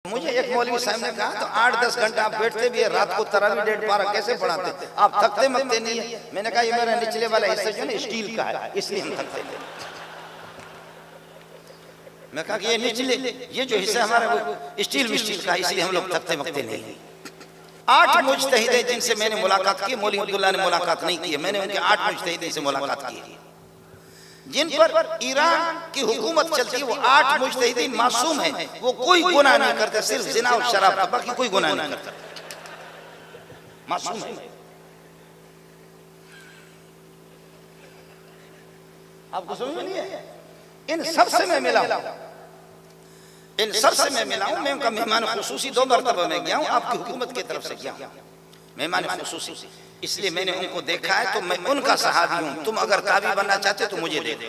مجھے ایک مولوی صاحب نے کہا تو 8-10 گھنٹہ آپ بیٹھتے بھی ہیں، رات کو تراویح 1.5 پارہ کیسے پڑھاتے؟ آپ تھکتے مکتے نہیں ہیں؟ میں نے کہا یہ میرا نچلے والا حصہ جو ہے اسٹیل کا ہے، اس لیے ہم تھکتے ہیں۔ میں کہا کہ یہ نچلے یہ جو حصہ ہمارا وہ اسٹیل کا ہے، اس لیے ہم لوگ تھکتے مکتے نہیں ہیں۔ 8 مجتہد ہیں جن سے میں نے ملاقات کی، مولوی عبداللہ نے ملاقات نہیں کی ہے، میں نے ان کے 8 مجتہدین سے ملاقات کی ہے جن پر ایران کی حکومت چلتی ہے۔ وہ 8 مجتہدین معصوم ہیں، وہ کوئی گناہ نہیں کرتے، صرف زنا اور شراب کا، باقی کوئی گناہ نہیں کرتا، معصوم ہے۔ آپ کو سمجھ میں نہیں ہے؟ ان سب سے میں ملا ہوں، ان سب سے میں ملا ہوں۔ میں ان کا مہمان خصوصی 2 مرتبہ میں گیا ہوں، آپ کی حکومت کی طرف سے گیا ہوں مہمان خصوصی، اس لیے میں نے ان کو دیکھا ہے تو میں ان کا صحابی ہوں۔ تم اگر تابعی بننا چاہتے تو مجھے دے دو۔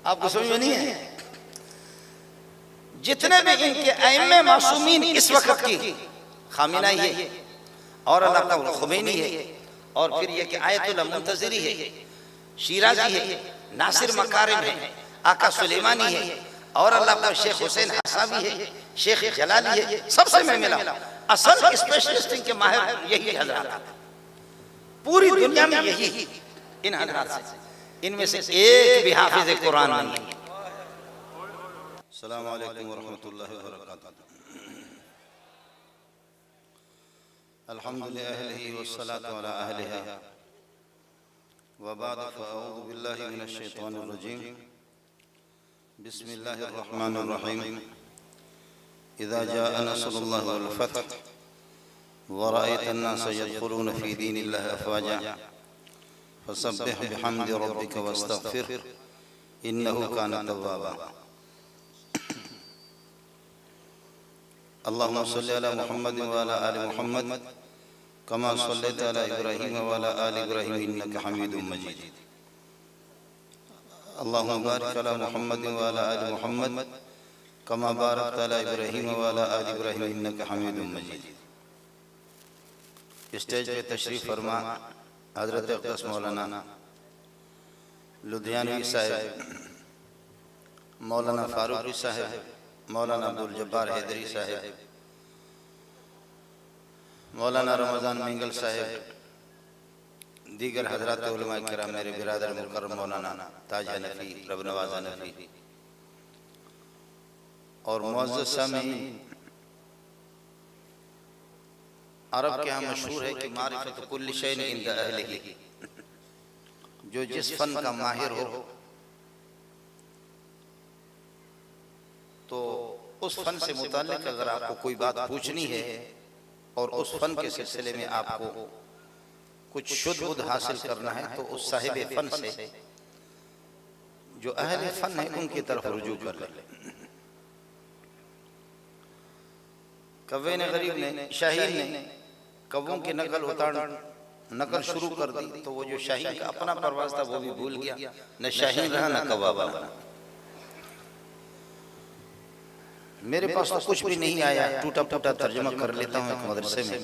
آپ کو سمجھ میں نہیں ہے؟ جتنے بھی ان کے ائمہ معصومین اس وقت کی، خامنہ ہے اور اللہ تعالیٰ خمینی ہے، اور پھر یہ کہ آیت اللہ منتظری ہے، شیرازی ہے، ناصر مکارم ہے، آقا سلیمانی ہے، اور اللہ پر شیخ حسین حسابی ہے، شیخ جلالی ہے، سب سے میں ملا۔ اصل اسپیشلسٹنگ کے ماہر یہی حضرات، پوری دنیا میں یہی ان حضرات سے، ان میں سے ایک بھی حافظ قرآن نہیں ہے۔ السلام علیکم ورحمۃ اللہ وبرکاتہ۔ الحمد للہ والصلاة علی اہلہا وبعد فاعوذ باللہ من الشیطان الرجیم بسم اللہ الرحمن الرحیم اذا جاء نصر اللہ والفتح ورأيت الناس يدخلون في دين الله أفواجا فسبح بحمد ربك واستغفر إنه كان توابا۔ اللهم صل على محمد وعلى آل محمد كما صليت على إبراهيم وعلى آل إبراهيم إنك حميد مجيد۔ اللهم بارك على محمد وعلى آل محمد كما باركت على إبراهيم وعلى آل إبراهيم إنك حميد مجيد۔ اسٹیج پہ تشریف فرما حضرت اقدس مولانا لدھیانوی صاحب، مولانا فاروقی صاحب، مولانا عبدالجبار حیدری صاحب، مولانا رمضان مینگل صاحب، دیگر حضرات علماء کرام، میرے برادر مکرم مولانا تاج حنفی، رب نواز حنفی، اور معزز سامعین، عرب کے ہاں مشہور ہے کہ معرفت کل شیء عند اہلہ، جو جس فن کا ماہر ہو تو اس فن سے متعلق اگر آپ کو کوئی بات پوچھنی ہے اور اس فن کے سلسلے میں آپ کو کچھ شدھ بدھ حاصل کرنا ہے تو اس صاحب فن سے، جو اہل فن ہے، ان کی طرف رجوع کر لیں۔ کوے نے غریب نے، شاہین نے کووں کی نقل شروع کر دی تو وہ جو شاہین کا اپنا پرواز تھا وہ بھی بھول گیا، نہ شاہین رہا نہ کوا بنا۔ میرے پاس تو کچھ بھی نہیں آیا، ٹوٹا پھوٹا ترجمہ کر لیتا ہوں ایک مدرسے میں،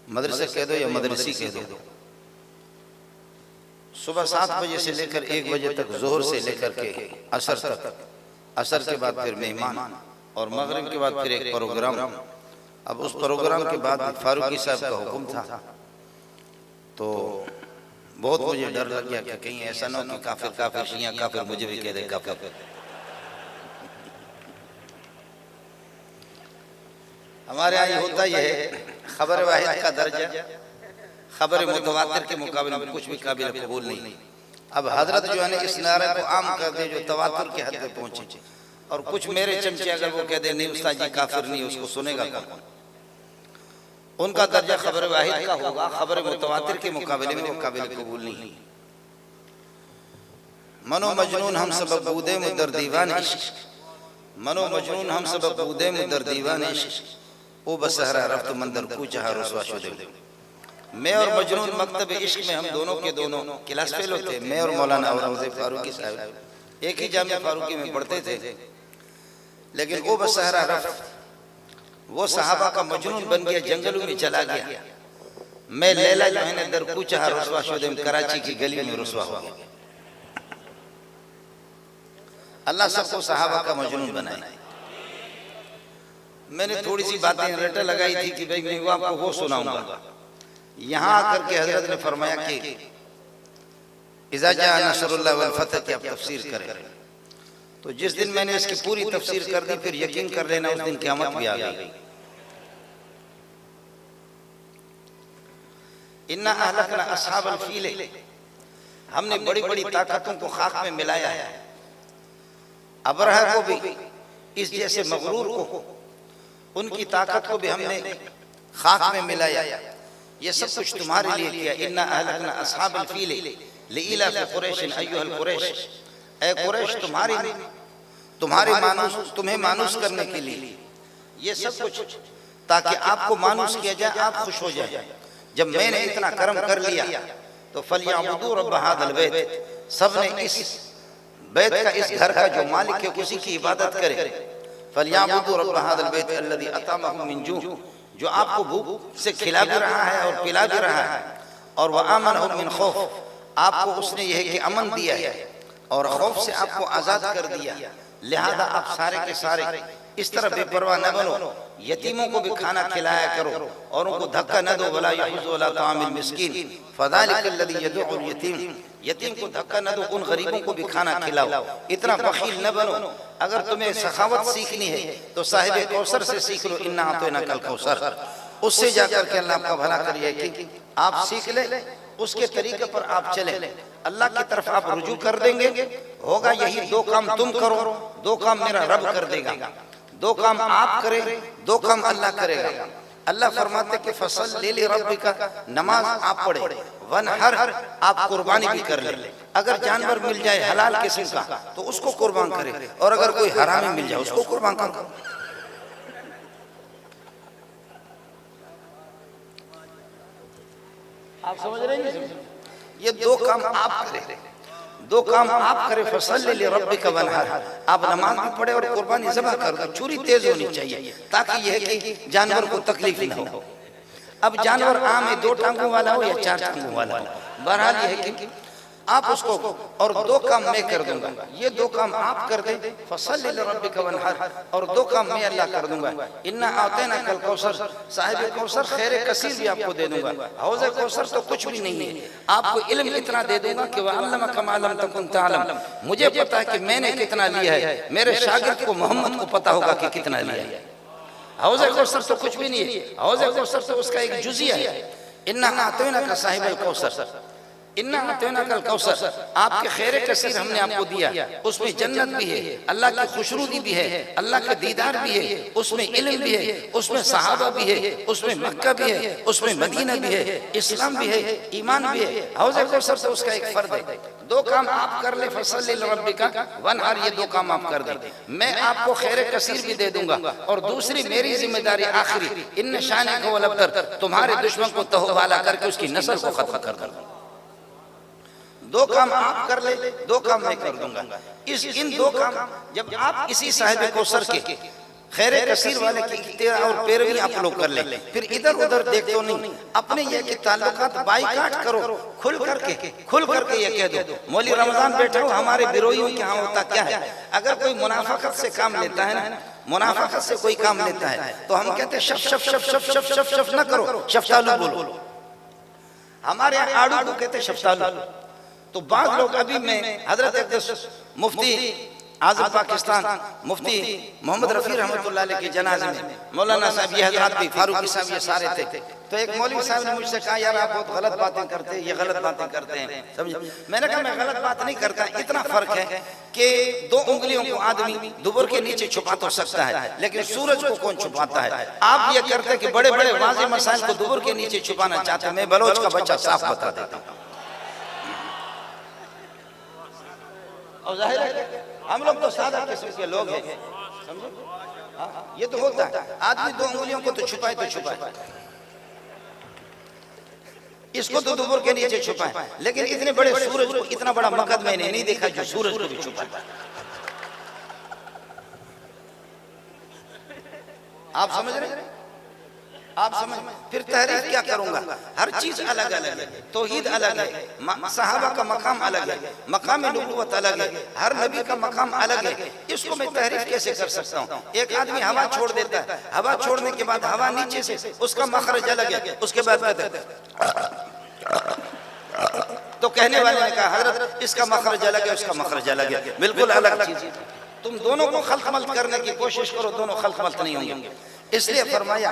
مدرسے کہہ دو یا مدرسی کہہ دو۔ صبح 7 بجے سے لے کر 1 بجے تک، ظہر سے لے کر کے عصر تک، عصر کے بعد پھر مہمان، اور مغرب کے بعد پھر ایک پروگرام۔ اب اس پروگرام کے بعد فاروقی صاحب کا حکم تھا تو بہت مجھے ڈر لگ گیا کہ کہیں ایسا نہ ہو کہ کافر کافر شیعہ کافر مجھے بھی کہہ دے کافر۔ ہمارے یہاں یہ ہوتا یہ ہے، خبر واحد کا درجہ خبر متواتر کے مقابلے میں کچھ بھی قابل قبول نہیں۔ اب حضرت جو ہے نا اس نعرے کو عام کر دے جو تواتر کے حد پہ پہنچے، اور کچھ میرے چمچے اگر وہ کہہ دے نہیں استاد جی کافر نہیں، اس کو سنے گا کون؟ ان کا درجہ خبر واحد کا ہوگا، خبر متواتر کے مقابلے میں وہ قابل قبول نہیں۔ منو مجنون ہم سبب بودے مدر دیوان عشق، منو مجنون ہم سبب بودے مدر دیوان عشق، او بسہرہ رفت مندر کو چہا رسوا شدے۔ میں اور مجنون مکتب عشق میں ہم دونوں کے دونوں کلاس فیل ہوتے، میں اور مولانا اورنگزیب فاروقی صاحب ایک ہی جامعہ فاروقی میں پڑھتے تھے، لیکن او بسہرہ رفت وہ صحابہ کا مجنون بن گیا، جنگلوں میں چلا گیا۔ میں لیلہ جو ہے نا در کوچہ رسوا شدم، کراچی کی گلی میں رسوا ہو گیا۔ اللہ سب کو صحابہ کا مجنون بنائے۔ میں نے تھوڑی سی باتیں رٹا لگائی تھی کہ بھئی میں آپ کو وہ سناؤں گا، یہاں آ کر کے حضرت نے فرمایا کہ اذا جاء نصر اللہ والفتح کی آپ تفسیر کریں، تو جس دن میں نے اس کی پوری تفسیر کر دی پھر یقین کر لینا اس دن قیامت بھی آ گئی۔ اِنَّا أَهْلَكْنَا أَصْحَابَ الْفِيلِ، ہم نے بڑی بڑی طاقتوں کو خاک میں ملایا ہے، ابرہہ کو بھی اس جیسے مغرور کو ان کی طاقت کو بھی ہم نے خاک میں ملایا، یہ سب کچھ تمہارے لیے کیا۔ اِنَّا أَهْلَكْنَا أَصْحَابَ الْفِيلِ لِإِلَافِ قُرَيْشٍ أَيُّهَا الْقُرَيْشِ، اے قریش تمہارے مانوس، تمہیں مانوس کرنے کے لیے یہ سب کچھ، تاکہ آپ کو مانوس کیا جائے، آپ خوش ہو جائیں۔ جب میں نے اتنا کرم کر لیا تو فَلْيَعْبُدُوا رَبَّ هَذَا الْبَيْتِ، سب نے اس بیت کا، اس گھر کا جو مالک ہے اسی کی عبادت کرے۔ فَلْيَعْبُدُوا رَبَّ هَذَا الْبَيْتِ الَّذِي أَطْعَمَهُم مِّن جُوعٍ، جو آپ کو بھوک سے کھلا بھی رہا ہے اور پلا بھی رہا ہے، اور وَآمَنَهُم مِّن خَوْفٍ، آپ کو اس نے یہ ہے کہ امن دیا ہے اور خوف سے آپ کو آزاد کر دیا۔ لہذا آپ سارے کے سارے اس طرح بے پرواہ نہ بنو، یتیموں کو بھی کھانا کھلایا کرو اور ان کو دھکا نہ دو، وَلَا يَحُضُّ عَلَىٰ طَعَامِ الْمِسْكِينِ فَذَلِكَ الَّذِي يَدُعُّ الْيَتِيمَ، یتیم کو دھکا نہ دو، ان غریبوں کو بھی کھانا کھلاؤ، اتنا بخیل نہ بنو۔ اگر تمہیں سخاوت سیکھنی ہے تو صاحب کوثر سے سیکھ لو، اِنَّا أَعْطَيْنَاكَ الْكَوْثَرَ، اس سے جا کر کے اللہ آپ کا بھلا کریے کہ آپ سیکھ لیں، اس کے طریقے پر آپ چلیں، اللہ کی طرف آپ رجوع کر دیں گے، ہوگا یہی دو کام تم کرو، دو کام میرا رب کر دے گا، دو کام آپ کریں، دو کام اللہ کرے گا۔ اللہ فرماتے کہ فَصَلِّ لِرَبِّكَ، نماز آپ پڑھیں، وَانْحَرْ، آپ قربانی بھی کر لیں۔ اگر جانور مل جائے حلال قسم کا تو اس کو قربان کرے، اور اگر کوئی حرامی مل جائے اس کو قربان کرو۔ آپ سمجھ رہے ہیں؟ یہ دو کام آپ کریں، دو کام آپ کریں۔ فَصَلِّ لِرَبِّكَ وَانْحَرْ، آپ نماز بھی پڑھیں اور قربانی ذبح کر دو، چوری تیز ہونی چاہیے تاکہ یہ ہے کہ جانور کو تکلیف نہ ہو۔ اب جانور عام ہے، دو ٹانگوں والا ہو یا چار ٹانگوں والا ہو، بہرحال یہ ہے کہ آپ اس کو، اور دو کام میں کر دوں گا، یہ دو کام آپ کر دیں، فَصَلِّ لِرَبِّكَ وَانْحَرْ، اور دو کام میں اللہ کر دوں گا۔ اِنَّا أَعْطَيْنَاكَ الْكَوْثَرَ، صاحب کوثر خیر کثیر بھی آپ کو دے دوں گا۔ حوض کوثر تو کچھ بھی نہیں ہے، آپ کو علم اتنا دے دوں گا کہ وَعَلَّمَكَ مَا لَمْ تَكُنْ تَعْلَمْ، مجھے پتا ہے کہ میں نے کتنا لیا ہے، میرے شاگرد کو محمد کو پتا ہوگا کہ کتنا لیا ہے۔ حوض کوثر تو کچھ بھی نہیں ہے، حوض کوثر تو اس کا ایک جزیہ ہے۔ اِنَّا أَعْطَيْنَاكَ صاحب الْكَوْثَرَ، اِنَّا أَعْطَيْنَاكَ الْكَوْثَرَ، آپ کے خیر کثیر ہم نے آپ کو دیا، اس میں جنت بھی ہے، اللہ کی خوشنودی بھی ہے، اللہ کا دیدار بھی ہے، اس میں علم بھی ہے، اس میں صحابہ بھی ہے، اس میں مکہ بھی ہے، اس میں مدینہ بھی ہے، اسلام بھی ہے، ایمان بھی ہے۔ حوض کوثر تو اس کا ایک فرد ہے۔ دو کام آپ کر لیں، فَصَلِّ لِرَبِّكَ وَانْحَرْ، یہ دو کام آپ کر دیں، میں آپ کو خیر کثیر بھی دے دوں گا، اور دوسری میری ذمہ داری آخری، اِنَّ شَانِئَكَ هُوَ الْأَبْتَرُ، تمہارے دشمن کو تہو بالا کر کے اس کی نسل کو ختم کر دوں گا۔ دو کام آپ کر لیں، دو کام میں کر دوں گا۔ ان دو کام جب آپ اسی صاحب کوثر کے خیر کثیر والے کی اتباع اور پیروی آپ لوگ کر لیں، پھر ادھر ادھر دیکھو نہیں، اپنے یہ کہ تعلقات بائیکاٹ کرو، کھل کر کے یہ کہہ دو۔ مولوی رمضان بیٹھا ہو، ہمارے بیروئیوں کے ہاں ہوتا کیا ہے، اگر کوئی منافقت سے کام لیتا ہے نا، منافقت سے کوئی کام لیتا ہے تو ہم کہتے ہیں شف شف شف شف شف شف شف نہ کرو، شفتالو بولو۔ ہمارے یہاں آڑو کو کہتے ہیں شفتالو۔ تو بعض لوگ ابھی میں حضرت اقدس مفتی اعظم پاکستان مفتی محمد رفیع رحمۃ اللہ علیہ کے جنازے میں مولانا صاحب یہ حضرات بھی، فاروقی صاحب، یہ سارے تھے، تو ایک مولوی صاحب نے مجھ سے کہا یار آپ بہت غلط باتیں کرتے ہیں، یہ غلط باتیں کرتے ہیں، سمجھے؟ میں نے کہا میں غلط بات نہیں کرتا، اتنا فرق ہے کہ دو انگلیوں کو آدمی دبر کے نیچے چھپا تو سکتا ہے لیکن سورج کو کون چھپاتا ہے؟ آپ یہ کرتے کہ بڑے بڑے واضح مسائل کو دبر کے نیچے چھپانا چاہتے ہیں۔ میں بلوچ کا بچہ صاف بتا دیتا ہوں، اور ظاہر ہے ہم لوگ تو سادہ قسم کے لوگ ہیں، سمجھو؟ یہ تو ہوتا ہے، آدمی دو انگلیوں کو تو چھپائے تو چھپائے، اس کو تو دبر کے نیچے چھپائے، لیکن اتنے بڑے سورج کو، اتنا بڑا مقد میں نے نہیں دیکھا جو سورج کو بھی چھپائے۔ آپ سمجھ رہے ہیں؟ آپ سمجھ، پھر تحریف کیا کروں گا؟ ہر چیز الگ الگ ہے، توحید الگ ہے، صحابہ کا مقام الگ ہے، مقام نبوت الگ ہے، ہر نبی کا مقام الگ ہے، اس کو میں تحریف کیسے کر سکتا ہوں؟ ایک آدمی ہوا چھوڑ دیتا ہے، ہوا چھوڑنے کے بعد ہوا نیچے سے اس کا مخرج الگ ہے، اس کے بعد کہتے ہیں، تو کہنے والے نے کہا حضرت اس کا مخرج الگ ہے، اس کا مخرج الگ ہے، بالکل الگ چیز ہے، تم دونوں کو خلط ملط کرنے کی کوشش کرو، دونوں خلط ملط نہیں ہوں گے۔ اس لیے فرمایا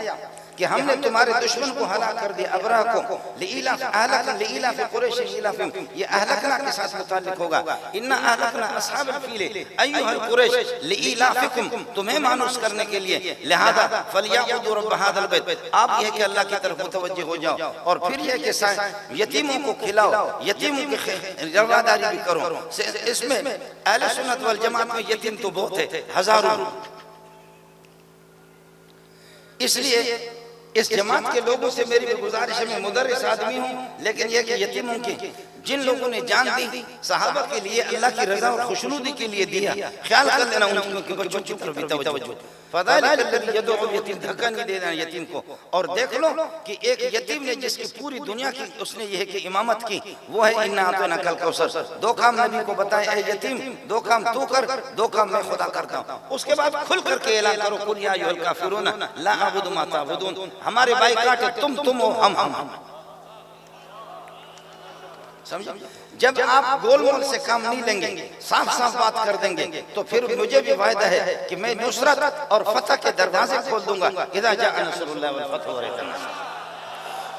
کہ ہم نے تمہارے دشمن کو ہلاک کر دیا، ابرہ کو، لئیلاف اہلکنا لئیلاف قریش ایلافہم، یہ اہلکنا کے ساتھ متعلق ہوگا، اِنَّا اہلکنا اصحاب الفیل ایھا القریش لئیلافکم، تمہیں مانوس کرنے کے لیے، لہذا فلیعبدوا رب ھذا البیت، آپ یہ کہ اللہ کی طرف متوجہ ہو جاؤ، اور پھر یہ کہ یتیموں کو کھلاؤ، یتیموں کی رواداری بھی کرو۔ اس میں اہل سنت والجماعت میں یتیم تو بہت ہے، ہزاروں، اس لیے اس جماعت کے لوگوں سے میری گزارش ہے، میں مدرس آدمی ہوں، لیکن یہ کہ یتیموں کی جن لوگوں نے جان دی صحابہ کے لیے، اللہ کی رضا اور خوشنودی کے لیے دیا، خیال کر لینا ان کے بچوں کی طرف بھی توجہ۔ فَذَلِكَ الَّذِي يَدْعُو الْيَتِيمَ، دھکا نہیں دے دینا یتیم کو، اور دیکھ لو کہ ایک یتیم نے جس کی پوری دنیا کی اس نے یہ ہے کہ امامت کی، وہ ہے اِنَّا أَعْطَيْنَاكَ الْكَوْثَرَ، دو کام نبی کو بتائے، اے یتیم دو کام تو کر، دو کام میں خدا کرتا ہوں۔ اس کے بعد کھل کر کے اعلان کرو، قُلْ يَا أَيُّهَا الْكَافِرُونَ لَا أَعْبُدُ مَا تَعْبُدُونَ، ہمارے بھائی کاٹے، تم ہو، ہم۔ سمجھا؟ جب آپ گول مول سے کام نہیں لیں گے، صاف صاف بات کر دیں گے، تو پھر مجھے بھی وعدہ ہے کہ میں نصرت اور فتح کے دروازے کھول دوں گا، اذا جاء نصر اللہ والفتح ورأيت الناس۔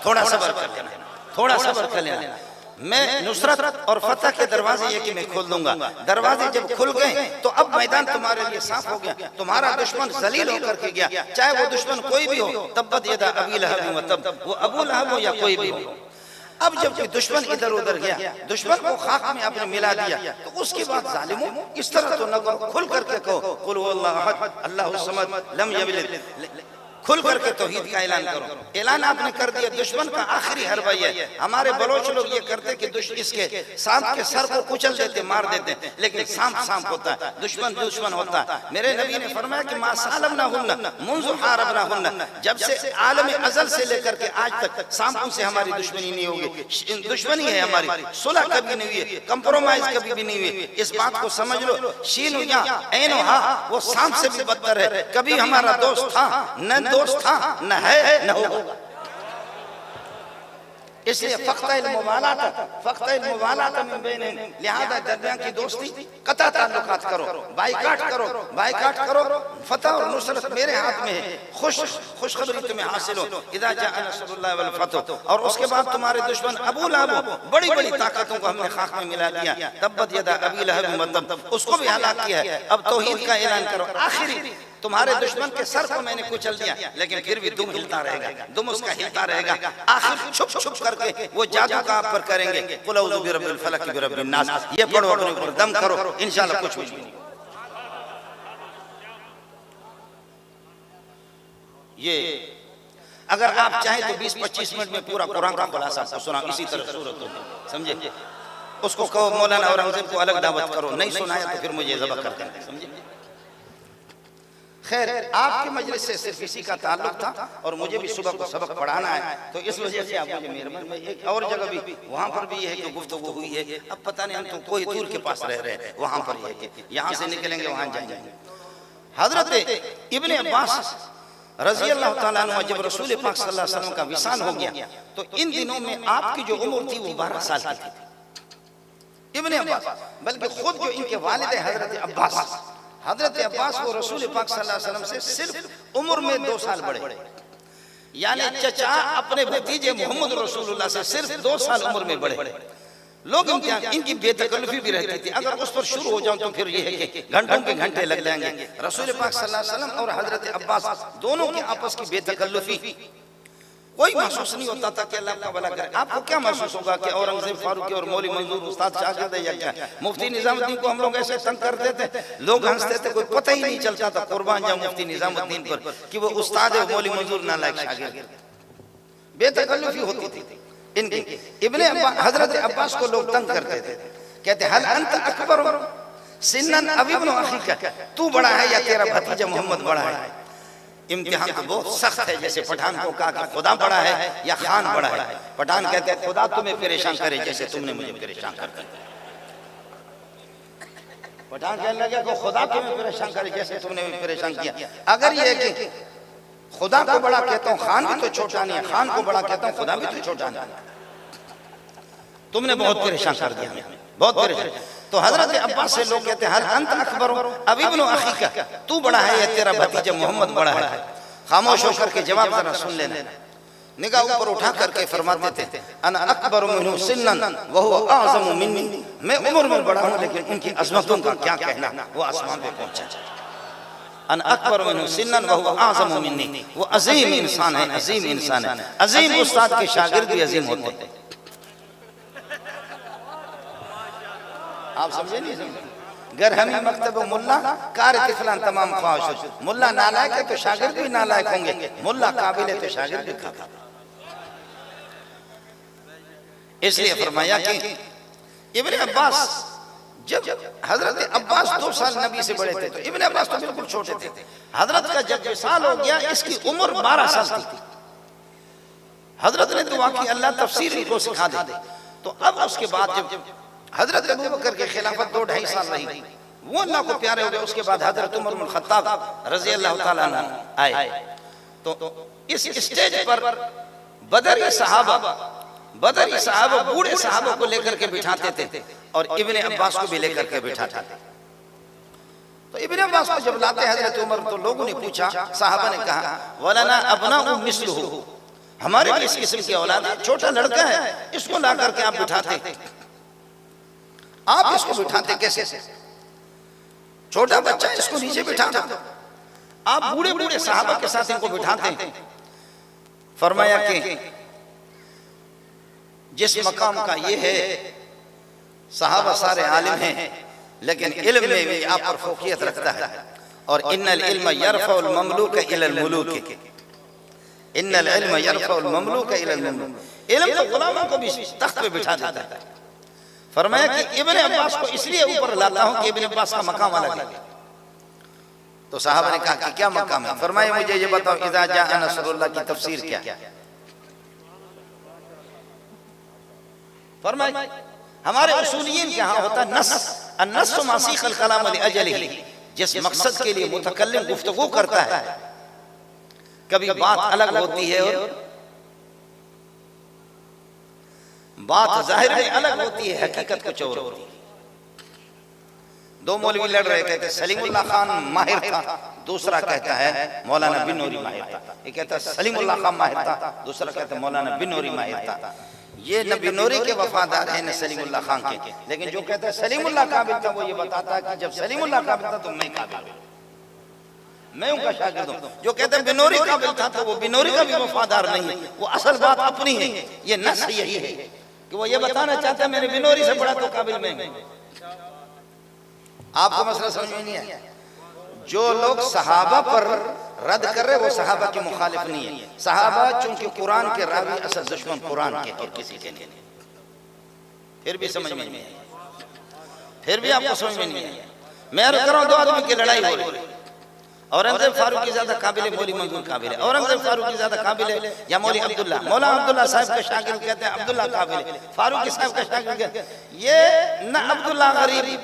تھوڑا صبر کر لینا، تھوڑا صبر کر لینا، میں نصرت اور فتح کے دروازے یہ کہ میں کھول دوں گا۔ دروازے جب کھل گئے تو اب میدان تمہارے لیے صاف ہو گیا، تمہارا دشمن ذلیل ہو کر کے گیا، چاہے وہ دشمن کوئی بھی ہو، تبت یدا ابی لہب وتب، وہ ابو لہب ہو یا کوئی بھی ہو۔ اب جب کہ دشمن ادھر ادھر گیا، دشمن کو خاک میں آپ نے ملا دیا، تو اس کے بعد ظالموں اس طرح تو نہ کرو، کھل کر کے کہو قل هو اللہ احد اللہ الصمد لم یلد، کھل کر کے توحید کا اعلان کرو۔ اعلان آپ نے کر دیا، دشمن کا آخری حربہ یہ ہے۔ ہمارے بلوچ لوگ یہ کرتے کہ اس کے سانپ کے سر کو کچل دیتے، مار دیتے، لیکن سانپ ہوتا ہے، دشمن ہوتا ہے۔ میرے نبی نے فرمایا کہ ما سالمناہن منذ حاربناہن، جب سے عالم ازل سے لے کر کے آج تک سانپوں سے ہماری دشمنی نہیں ہوگی، دشمنی ہے ہماری، صلح کبھی نہیں ہوئی ہے، کمپرومائز کبھی بھی نہیں ہوئی۔ اس بات کو سمجھ لو، شین و یا عین و ہا، وہ سانپ سے بھی بدتر ہے، کبھی ہمارا دوست تھا نہ دوست تھا، نہ ہے نہ ہوگا۔ اس لیے فقط الموالات من بینہم، لہذا درمیان کی دوستی قطع تعلقات کرو، بائیکاٹ کرو، فتح اور نصرت میرے ہاتھ میں ہے، خوشخبری تمہیں حاصل ہو، اذا جاء نصر اللہ والفتح، اور اس کے بعد تمہارے دشمن ابو لہب، بڑی بڑی طاقتوں کو ہم نے خاک میں ملا دیا، تبت یدا ابی لہب وتب، اس کو بھی ہلاک کیا ہے۔ اب توحید کا اعلان کرو، آخری تمہارے دشمن کے سر کو میں نے کچل دیا، لیکن پھر بھی دم ہلتا رہے گا، دم اس کا ہلتا رہے گا، آخر چھپ کر کے وہ جادو کا آپ پر کریں گے، قل اعوذ برب الفلق برب الناس، یہ پڑھو، اپنے اوپر دم کرو، انشاءاللہ کچھ بھی نہیں۔ یہ اگر آپ چاہیں تو 20-25 منٹ میں پورا قرآن کا خلاصہ آپ کو سنا، اسی طرح صورت ہوگی، سمجھے؟ اس کو کہو مولانا اورنگزیب کو الگ دعوت کرو، نہیں سنایا تو پھر مجھے ذبح کر دیں، سمجھے؟ خیر، آپ کے مجلس سے صرف اسی کا تعلق تھا، اور مجھے بھی صبح کو سبق پڑھانا ہے، تو اس وجہ سے آپ مجھے مہربان، میں ایک اور جگہ بھی وہاں پر بھی یہ ہے کہ گفتگو ہوئی ہے، اب پتہ نہیں ہم تو کوئی دور کے پاس رہ رہے ہیں، وہاں پر یہ ہے کہ یہاں سے نکلیں گے وہاں جائیں گے۔ حضرت ابن عباس رضی اللہ تعالیٰ عنہ جب رسول پاک صلی اللہ علیہ وسلم کا وصال ہو گیا، تو ان دنوں میں آپ کی جو عمر تھی وہ 12 سال کی تھی۔ ابن عباس، بلکہ خود جو ان کے والد حضرت عباس وہ رسول پاک صلی اللہ علیہ وسلم سے صرف عمر میں 2 سال بڑے، یعنی چچا اپنے بھتیجے محمد رسول اللہ سے صرف 2 سال عمر میں بڑے۔ لوگ ان کی بے تکلفی بھی رہتی تھی، اگر اس پر شروع ہو جاؤں تو پھر یہ ہے کہ گھنٹوں کے گھنٹے لگ جائیں گے۔ رسول پاک صلی اللہ علیہ وسلم اور حضرت عباس دونوں کی آپس کی بے تکلفی کوئی محسوس نہیں ہوتا تھا کہ اللہ کا بھلا کرے۔ آپ کو کیا محسوس ہوگا کہ اورنگزیب فاروقی اور مولوی منظور استاد شاگرد ہے یا کیا؟ مفتی نظام الدین کو ہم لوگ ایسے تنگ کرتے تھے، لوگ ہنستے تھے، کوئی پتہ ہی نہیں چلتا تھا، قربان جاؤں مفتی نظام الدین پر کہ وہ استاد ہے، مولوی منظور نالائق شاگرد۔ بے تکلفی ہوتی تھی ان کی۔ حضرت عباس کو لوگ تنگ کرتے تھے، کہتے حل انت اکبر سنن اب ابن اخیک، تو بڑا ہے یا تیرا بھتیجا محمد بڑا ہے؟ امتحان تو بہت سخت ہے، جیسے پٹھان کو کہا کہ خدا بڑا ہے یا خان بڑا ہے، پٹھان کہتے ہیں خدا تمہیں پریشان کرے جیسے تم نے مجھے پریشان کر دیا۔ پٹھان کہنے لگا کہ خدا تمہیں پریشان کرے جیسے تم نے مجھے پریشان کیا۔ اگر یہ ہے کہ خدا کو بڑا کہتا ہوں خان بھی تو چھوٹا نہیں ہے، خان کو بڑا کہتا ہوں خدا بھی تو چھوٹا نہیں ہے، تم نے بہت پریشان کر دیا ہمیں، بہت پریشان۔ تو حضرت عباس سے لوگ کہتے ہیں حل انت اکبر اب ابن اخیک، تو بڑا ہے یا تیرا بھتیجا محمد بڑا ہے؟ خاموش ہو کر کے جواب ذرا سن لینا۔ نگاہ اوپر اٹھا کر کے فرماتے تھے انا اکبر منہ سنا وہو اعظم منی، میں عمر میں بڑا ہوں لیکن ان کی عظمتوں کا کیا کہنا، وہ آسمان پہ پہنچا۔ انا اکبر منہ سنا وہو اعظم منی، وہ عظیم انسان ہے، عظیم انسان ہے۔ عظیم استاد کے شاگرد بھی عظیم ہوتے ہیں۔ آپ سمجھے نہیں سمجھے؟ گر ہمیں مکتب و ملا کار طفلان تمام خواہش، ملا نالائق ہے تو شاگرد بھی نالائق ہوں گے، ملا قابل ہے تو شاگرد بھی قابل۔ اس لیے فرمایا کہ ابن عباس، جب حضرت عباس 2 سال نبی سے بڑے تھے تو ابن عباس تو بالکل چھوٹے تھے، حضرت کا جب وصال ہو گیا اس کی عمر 12 سال تھی۔ حضرت نے دعا کی اللہ تفسیر ان کو سکھا دے، تو اب اس کے بعد جب حضرت ابوبکر کی خلافت 2-2.5 سال رہی، وہ اللہ کو پیارے ہو گئے، اس کے بعد حضرت عمر بن الخطاب رضی اللہ تعالیٰ عنہ آئے۔ تو اس اسٹیج پر بدری صحابہ بوڑھے صحابہ کو لے کر کے بٹھاتے تھے اور ابن عباس کو بھی لے کر کے بٹھاتے تھے۔ تو ابن عباس کو جب لاتے حضرت عمر تو لوگوں نے پوچھا، صحابہ نے کہا وَلَنَا أَبْنَاءٌ مِثْلُهُ، ہمارے بھی اس قسم کی اولاد ہے، چھوٹا لڑکا ہے، اس کو لا کر کے آپ بٹھاتے، آپ اس کو بٹھاتے کیسے؟ چھوٹا بچہ اس کو نیچے بٹھاتا، آپ بوڑھے بوڑھے صحابہ کے ساتھ ان کو بٹھاتے ہیں۔ فرمایا کہ جس مقام کا یہ ہے، صحابہ سارے عالم ہیں لیکن علم میں بھی آپ پر فوقیت رکھتا ہے، اور ان العلم یرفع المملوک الی الملوک، ان العلم یرفع المملوک الی المملوک، علم تو غلاموں کو بھی تخت پہ بٹھا دیتا ہے۔ فرمایا کہ ابن عباس کو اس لیے اوپر لاتا ہوں کہ ابن عباس کا مقام الگ ہے۔ تو صحابہ نے کہا کہ کیا مقام ہے؟ فرمایا مجھے یہ بتاؤ اذا جاء نصر اللہ کی تفسیر کیا ہے؟ فرمایا ہمارے اصولیین کے ہاں ہوتا نص، النص ما سیق الکلام لأجلہ، جس مقصد کے لیے متکلم گفتگو کرتا ہے، کبھی بات الگ ہوتی ہے اور بات ظاہر میں الگ ہوتی ہے، حقیقت کچھ اور ہوتی ہے۔ 2 مولوی لڑ رہے تھے، سلیم اللہ خان ماہر تھا، دوسرا کہتا ہے مولانا بن نوری ماہر تھا۔ یہ کہتا ہے سلیم اللہ خان ماہر تھا، دوسرا کہتا ہے مولانا بن نوری ماہر تھا۔ یہ نہ بن نوری کے وفادار ہیں نہ سلیم اللہ خان کے، لیکن جو کہتا ہے سلیم اللہ قابل تھا وہ یہ بتاتا ہے کہ جب سلیم اللہ قابل تھا تو میں قابل ہوں، میں ان کا شاگرد ہوں۔ جو کہتے ہیں بن نوری قابل تھا تو وہ بن نوری کا بھی وفادار نہیں، وہ اصل بات اپنی ہے۔ یہ نص یہی ہے کہ وہ یہ بتانا چاہتا ہے میں نے بن نوری سے بڑا تو قابل میں ہوں۔ آپ کو مسئلہ سمجھ میں نہیں ہے؟ جو لوگ صحابہ پر رد کر رہے وہ صحابہ کی مخالف نہیں ہے۔ صحابہ چونکہ قرآن کے راوی اصل دشمن قرآن کے اور کسی کے نہیں، پھر بھی سمجھ میں نہیں ہے، پھر بھی آپ کو سمجھ میں نہیں ہے۔ میں عرض کر رہا ہوں 2 آدمی کی لڑائی ہو رہی ہے، اورنگزیب فاروقی زیادہ قابل ہے، مولی منظور قابل ہے، اورنگزیب فاروقی زیادہ قابل ہے یا مولی عبداللہ، مولا عبداللہ صاحب کا شاگرد کہتے ہیں عبداللہ قابل ہے، فاروقی صاحب کا شاگرد کہتے ہیں یہ نہ عبداللہ غریب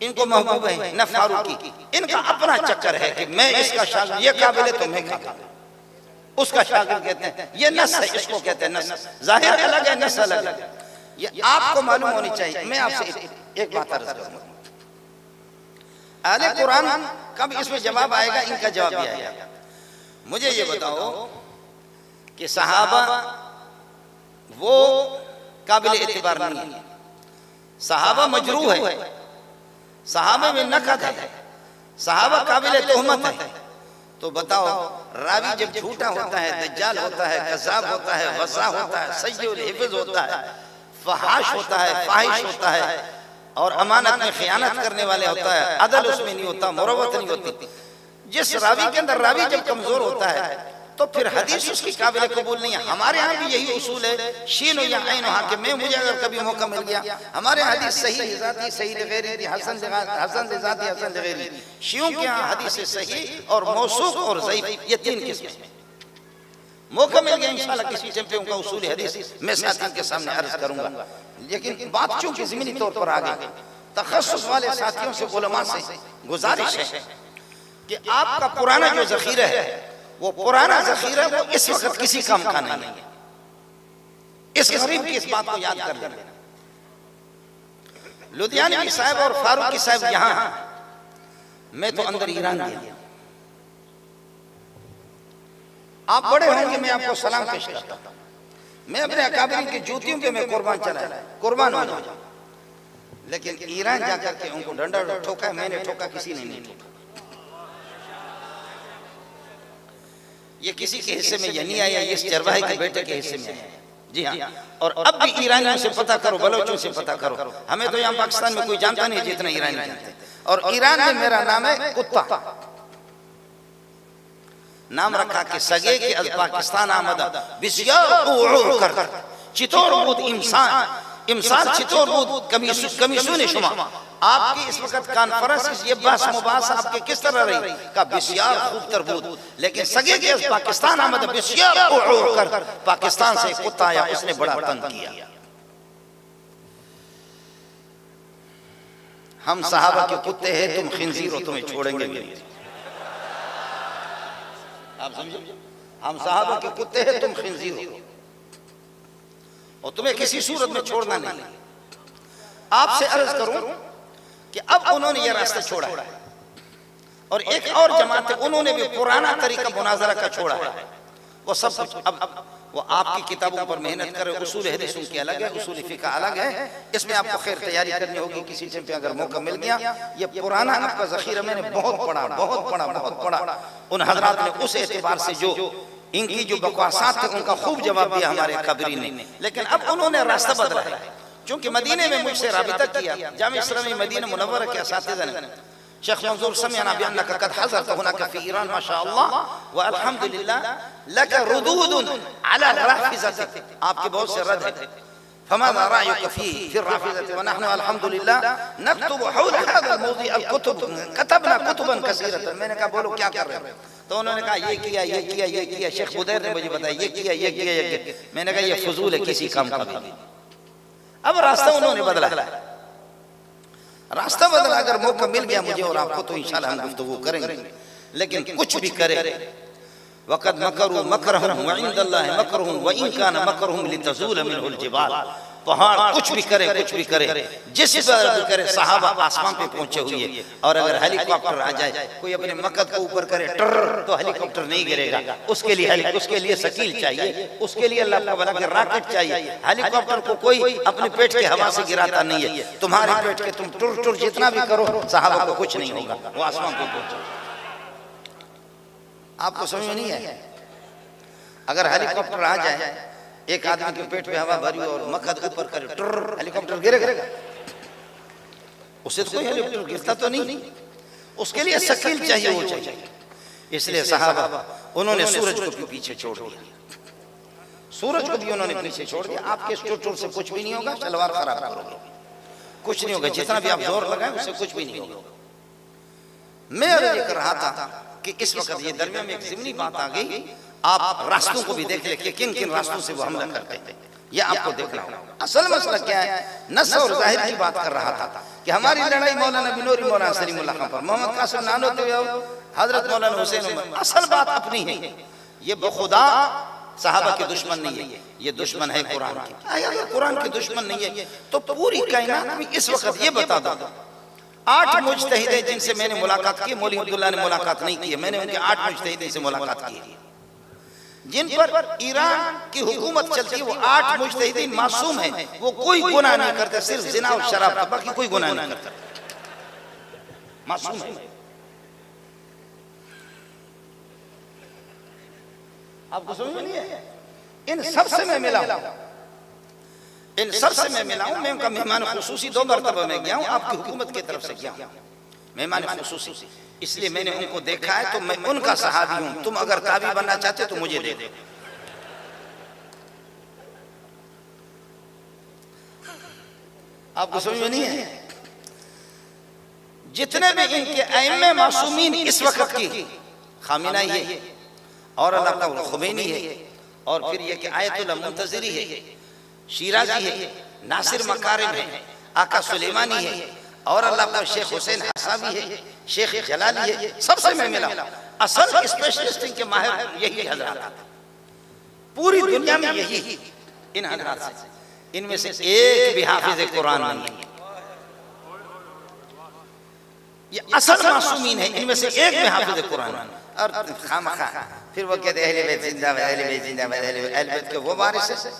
ان کو محبوب ہے نہ فاروقی، ان کا اپنا چکر ہے کہ میں اس کا شاگرد، یہ قابل ہے تو میں قابل ہوں، اس کا شاگرد کہتے ہیں یہ نص ہے، اس کو کہتے ہیں نص، ظاہر الگ ہے نص الگ ہے۔ یہ آپ کو معلوم ہونی چاہیے۔ میں آپ سے ایک بات عرض کروں گا، اہل قرآن کب اس میں جواب آئے گا، ان کا جواب بھی آئے گا۔ مجھے یہ بتاؤ کہ صحابہ وہ قابل اعتبار نہیں ہے، صحابہ مجروح ہے، صحابہ میں نقد ہے، صحابہ قابل تہمت ہے۔ تو بتاؤ راوی جب جھوٹا ہوتا ہے، دجال ہوتا ہے، کذاب ہوتا ہے، وضاح ہوتا ہے، سیء الحفظ ہوتا ہے، فحاش ہوتا ہے، فاحش ہوتا ہے، اور امانت میں خیانت کرنے والے ہوتا ہے، عدل اس میں نہیں ہوتا، مروت نہیں ہوتی، جس راوی کے اندر راوی جب کمزور ہوتا ہے تو پھر حدیث اس کی قابل قبول نہیں ہے. ہمارے ہاں بھی یہی اصول ہے شین یا عین حاکم میں مجھے اگر کبھی موقع مل گیا ہمارے حدیث صحیح ذاتی صحیح لغیری حسن ذاتی حسن لغیری. شیعوں کے ہاں حدیث صحیح اور موثوق اور ضعیف یہ تین قسمیں. موقع مل گیا انشاءاللہ کسی چیمپئن کا اصول حدیث میں ساتھیوں کے سامنے عرض کروں گا. لیکن بات چونکہ ضمنی طور پر آگے تخصص والے ساتھیوں سے علماء سے گزارش ہے کہ آپ کا پرانا جو ذخیرہ ہے وہ پرانا ذخیرہ وہ اس وقت کسی کام کا نہیں ہے. اس غریب کی اس بات کو یاد کر لینا. لدھیانوی صاحب اور فاروقی صاحب یہاں میں تو اندر ایران گیا. آپ بڑے ہوں گے میں آپ کو سلام پیش کرتا ہوں. میں اپنے اکابرین کی جوتیوں پہ میں قربان ہو جاؤں. لیکن ایران جا کر کے ان کو ڈنڈا ٹھوکا میں نے ٹھوکا کسی نے نہیں ٹھوکا. یہ کسی کے حصے میں یہ نہیں آیا یہ اس چرواہے کے بیٹے کے حصے میں آیا. جی ہاں. اور اب بھی ایرانیوں سے پتہ کرو بلوچوں سے پتہ کرو. ہمیں تو یہاں پاکستان میں کوئی جانتا نہیں جتنا ایرانی جانتے. اور ایران میں میرا نام ہے کتا. نام رکھا کہ سگے کے از پاکستان آمدہ بسیار اوعو کر چطور بود امسال چطور بود کمیسون شما. آپ کی اس وقت کانفرنس یہ بحث مباحث آپ کے کس طرح رہی کہ بسیار خوب تر بود. لیکن سگے کے از پاکستان آمدہ بسیار اوعو کر پاکستان سے کتا آیا اس نے بڑا تنگ کیا. ہم صحابہ کے کتے ہیں تم خنزیر ہو تمہیں چھوڑیں گے نہیں. آپ سمجھو ہم صحابہ کے کتے ہیں تم خنزیر ہو اور تمہیں کسی صورت میں چھوڑنا نہیں. آپ سے عرض کروں کہ اب انہوں نے یہ راستہ چھوڑا ہے اور ایک اور جماعت ہے انہوں نے بھی پرانا طریقہ مناظرہ کا چھوڑا ہے. وہ سب کچھ اب وہ آپ کی کتابوں پر محنت کرے. اصول حدیثوں کی الگ ہے اصول فقہ الگ ہے. اس میں آپ کو خیر تیاری کرنی ہوگی کسی چیز پہ اگر موقع مل گیا. یہ پرانا آپ کا ذخیرہ میں نے بہت پڑھا. ان حضرات نے اس اعتبار سے جو ان کی جو بکواسات تھے ان کا خوب جواب دیا ہمارے اکابرین نے. لیکن اب انہوں نے راستہ بدلا ہے چونکہ مدینے میں مجھ سے رابطہ کیا. جامعہ اسلامی مدینہ منورہ کے اساتذہ نے شیخ منظور سمعنا بأنك قد حضرت هناك في إيران ما شاء الله والحمد لله لك ردود على الرافضة. آپ کے بہت سے رد ہیں. فماذا رأيك في الرافضة ونحن الحمد لله نكتب حول هذا الموضوع الكتب كتبنا كتبا كثيرة. میں نے کہا بولو کیا کر رہے ہیں تو انہوں نے کہا یہ کیا. شیخ بدیر نے مجھے بتایا یہ کیا. میں نے کہا یہ فضول ہے کسی کام کا بھی. اب راستہ انہوں نے بدلا اگر موقع مل گیا مجھے اور آپ کو تو انشاءاللہ ہم گفتگو کریں گے. لیکن کچھ بھی کرے وَقَدْ مَكَرُوا مَكْرَهُمْ وَعِنْدَ اللَّهِ مَكْرُهُمْ وَإِنْ كَانَ مَكْرُهُمْ لِتَزُولَ مِنْهُ الْجِبَالِ. پہاڑ کچھ بھی کرے جس پر بھی کرے صحابہ آسمان پہ پہنچے ہوئے. اور اگر ہیلی کاپٹر آ جائے کوئی اپنے مقد کو اوپر کرے ٹر تو ہیلی کاپٹر نہیں گرے گا. اس کے لیے سکیل چاہیے. اس کے لیے اللہ تعالیٰ کے راکٹ چاہیے. ہیلی کاپٹر کو کوئی اپنے پیٹ کے ہوا سے گراتا نہیں ہے. تمہارے پیٹ کے تم ٹر جتنا بھی کرو صحابہ کو کچھ نہیں ہوگا. وہ آسمان پہ پہنچے. آپ کو سمجھ نہیں ہے اگر ہیلی کاپٹر آ جائے ایک آدمی کے پیٹ پہ ہوا بھری اور مقد اوپر کرے ٹر ہیلی کاپٹر گرے گا. اسے تو کوئی ہیلی کاپٹر گرتا تو نہیں. اس کے لیے سکیل چاہیے وہ چاہیے. اس لیے صحابہ انہوں نے سورج کو بھی پیچھے چھوڑ دیا. سورج کو بھی انہوں نے پیچھے چھوڑ دیا. آپ کے ٹر سے کچھ بھی نہیں ہوگا. شلوار خراب کرو گے کچھ نہیں ہوگا. جتنا بھی آپ زور لگائیں اس سے کچھ بھی نہیں ہوگا. میں یہ کر رہا تھا کہ اس وقت یہ درمیان میں ایک ضمنی بات آ گئی. آپ راستوں کو بھی دیکھ لیں کہ کن راستوں سے وہ حملہ کرتے ہیں. یہ آپ کو دیکھنا ہوگا. اصل مسئلہ کیا ہے نص اور ظاہر کی بات کر رہا تھا کہ ہماری لڑائی مولانا بنوری مولانا سلیم اللہ خان پر محمد قاسم نانوتوی حضرت مولانا حسین اصل بات اپنی ہے. یہ بخدا صحابہ کے دشمن نہیں ہے. یہ دشمن ہے قرآن کی. اگر قرآن کے دشمن نہیں ہے تو پوری کائنات میں اس وقت یہ بتا دو 8 مجتہد ہیں جن سے میں نے ملاقات کی. مولوی عبداللہ نے ملاقات نہیں کی. میں نے ان کے 8 مجتہدین سے ملاقات کی جن پر ایران کی حکومت چلتی ہے. وہ 8 مجتہدین معصوم ہیں. وہ کوئی گناہ نہیں کرتے صرف زنا اور شراب کا. باقی کوئی گناہ نہیں کرتا. معصوم ہے. آپ کو سمجھ نہیں ہے. ان سب سے میں ملا ہوں. میں ان کا مہمان خصوصی 2 مرتبہ میں گیا ہوں. آپ کی حکومت کی طرف سے گیا ہوں. مہمان خصوصی، اس لیے میں نے ان کو دیکھا ہے تو میں ان کا صحابی ہوں، تم اگر تابعی بننا چاہتے تو مجھے دے دو۔ آپ کو سمجھ میں نہیں ہے؟ جتنے بھی ان کے ائمہ معصومین اس وقت کی، خامنہ یہ اور علامہ الخمینی ہے، اور پھر یہ کہ آیت اللہ منتظری ہے، شیرازی ہے، ناصر مکارم ہے، آقا سلیمانی ہے، اور اللہ پر شیخ حسین حسابی ہے، شیخ جلالی ہے، سب سے میں ملا۔ اصل اسپیشلسٹ کے ماہر یہی حضرات، پوری دنیا میں یہی ان حضرات سے، ان میں سے ایک بھی حافظ قرآن نہیں ہے۔ یہ اصل معصومین ہیں، ان میں سے ایک بھی حافظ قرآن نہیں۔ اور خامخواہ پھر وہ کہتے ہیں اہل بیت زندہ باد، اہل بیت زندہ باد، اہل بیت کے وہ وارث ہیں،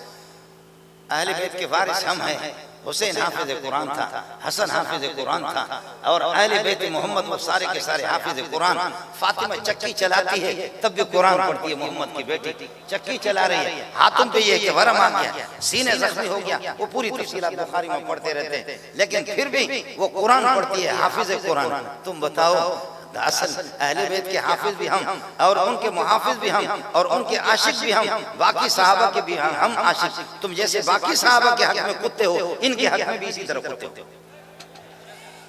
اہل بیت کے وارث ہم ہیں۔ حسین حافظ قرآن تھا، حسن حافظ قرآن تھا، اور اہل بیت محمد وہ سارے کے سارے حافظ قرآن۔ فاطمہ چکی چلاتی ہے تب بھی قرآن پڑھتی ہے، محمد کی بیٹی چکی چلا رہی ہے، ہاتھوں پہ یہ کہ ورم آ گیا، سینے زخمی ہو گیا، وہ پوری تفصیلات بخاری میں پڑھتے رہتے ہیں، لیکن پھر بھی وہ قرآن پڑھتی ہے، حافظ قرآن۔ تم بتاؤ، اصل اہل بیت کے حافظ بھی ہم، اور ان کے محافظ بھی ہم، اور ان کے عاشق بھی ہم، باقی صحابہ کے بھی ہم عاشق۔ تم جیسے باقی صحابہ کے حق میں کتے ہو، ان کے حق میں بھی اسی طرح کتے ہو۔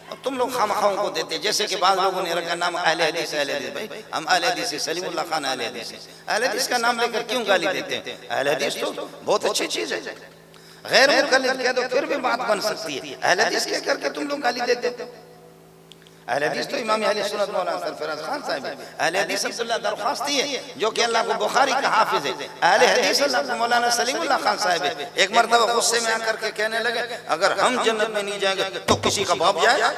اور تم لوگ خامخواہوں کو دیتے، جیسے کہ بعض لوگوں نے رکھا نام اہل حدیث، اہل حدیث۔ بھائی ہم اہل حدیث ہیں، سلیم اللہ خان اہل حدیث ہیں۔ اہل حدیث کا نام لے کر کیوں گالی دیتے ہیں؟ اہل حدیث تو بہت اچھی چیز ہے، غیر مقلد کہہ دو پھر بھی بات بن سکتی ہے، اہل حدیث کہہ کر کے تم لوگ گالی دیتے ہو۔ اہل حدیث تو امام اہل سنت مولانا سرفراز خان صاحب ہے، اہل حدیث عبداللہ درخواستی ہے جو کہ اللہ کو بخاری کا حافظ ہے، اہل حدیث اللہ کو مولانا سلیم اللہ خان صاحب ہے۔ ایک مرتبہ غصے میں آ کر کے کہنے لگے اگر ہم جنت میں نہیں جائیں گے تو کسی کا باپ جائے گا۔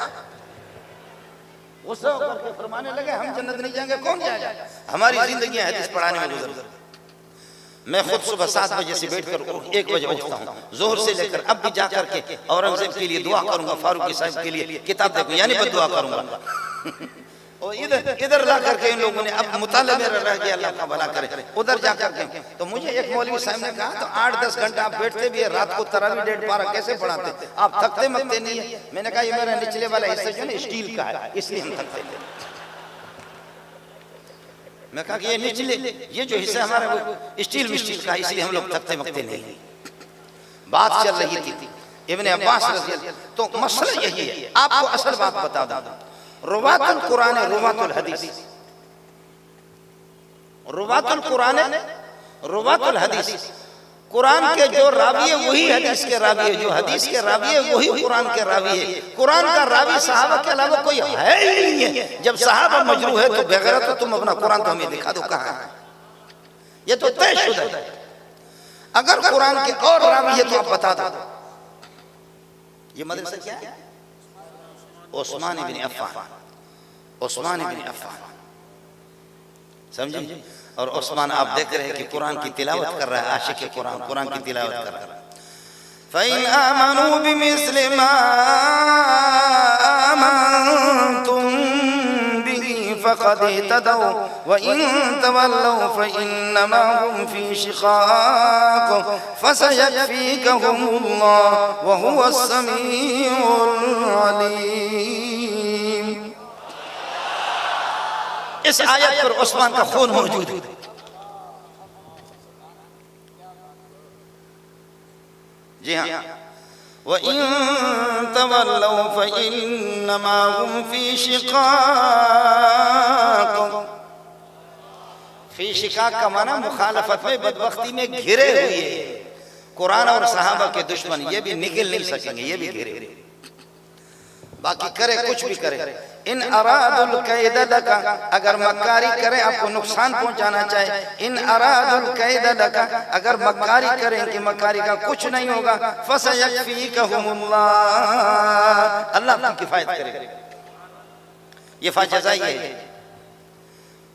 غصہ ہو کر کے فرمانے لگے ہم جنت نہیں جائیں گے کون جائے گا؟ ہماری زندگی حدیث پڑھانے میں گزر۔ میں خود صبح 7 بجے سے بیٹھ کر 1 بجے اٹھتا ہوں، ظہر سے لے کر اب بھی جا کر کے اورنگزیب کے لیے دعا کروں گا، فاروقی صاحب کے لیے کتاب دیکھوں یعنی بد دعا کروں گا۔ اور ادھر لا کر کے ان لوگوں نے اب مطالعہ میرا رہ گیا، اللہ کا بھلا کرے، ادھر جا کر کے تو مجھے ایک مولوی صاحب نے کہا تو 8-10 گھنٹہ آپ بیٹھتے بھی ہیں، رات کو تراویح 1.5 پارہ کیسے پڑھاتے؟ آپ تھکتے مکتے نہیں ہیں؟ میں نے کہا یہ میرا نچلے والا حصہ جو ہے اسٹیل کا ہے اس لیے ہم تھکتے تھے۔ میں کہا کہ یہ نچلے یہ جو حصہ ہمارا وہ اسٹیل کا اس لیے ہم لوگ تھکتے مکتے نہیں۔ بات چل رہی تھی ابن عباس رضی اللہ، تو مسئلہ یہی ہے، آپ کو اصل بات بتا دوں، روات القرآن روات الحدیث، روات القرآن روات الحدیث، قرآن کے جو راوی ہے وہی حدیث کے راوی ہے، جو حدیث کے راوی ہے وہی قرآن کے راوی ہے۔ قرآن کا راوی صحابہ کے علاوہ کوئی ہے ہی نہیں ہے۔ جب صحابہ مجروح ہے تو بغیرت تو تم اپنا قرآن تو ہمیں دکھا دو کہاں ہے، یہ تو طے شدہ ہے۔ اگر قرآن کے اور راوی ہے تو آپ بتا دو۔ یہ مدرسہ کیا ہے؟ عثمان بن عفان، عثمان بن عفان، سمجھیں؟ اور عثمان آپ دیکھ رہے ہیں کہ قرآن کی تلاوت کر رہا ہے، عاشق قرآن قرآن کی تلاوت کر رہا ہے۔ فَإِنْ آمَنُوا بِمِثْلِ مَا آمَنْتُمْ بِهِ فَقَدِ اهْتَدَوْا وَإِنْ تَوَلَّوْا فَإِنَّمَا هُمْ فِي شِقَاقٍ فَسَيَكْفِيكَهُمُ اللَّهُ وَهُوَ السَّمِيعُ الْعَلِيمُ۔ اس آیت پر عثمان کا خون موجود ہے۔ جی ہاں، وَإِن تَوَلَّوْا فَإِنَّمَا هُمْ فِي شِقَاقٍ، فی شقاق کا معنی مخالفت میں بدبختی میں گھرے ہوئے، قرآن اور صحابہ کے دشمن یہ بھی نکل نہیں سکیں گے، یہ بھی گھرے ہوئے، باقی کرے کچھ بھی کرے۔ ان اراد القید لکا، اگر مکاری کرے آپ کو نقصان پہنچانا چاہے، ان اراد القید لکا، اگر مکاری کریں کہ مکاری کا کچھ نہیں ہوگا، فَسَيَكْفِيكَهُمُ اللَّهُ، اللہ آپ کی کفایت کرے گا۔ یہ فاجزائی ہے۔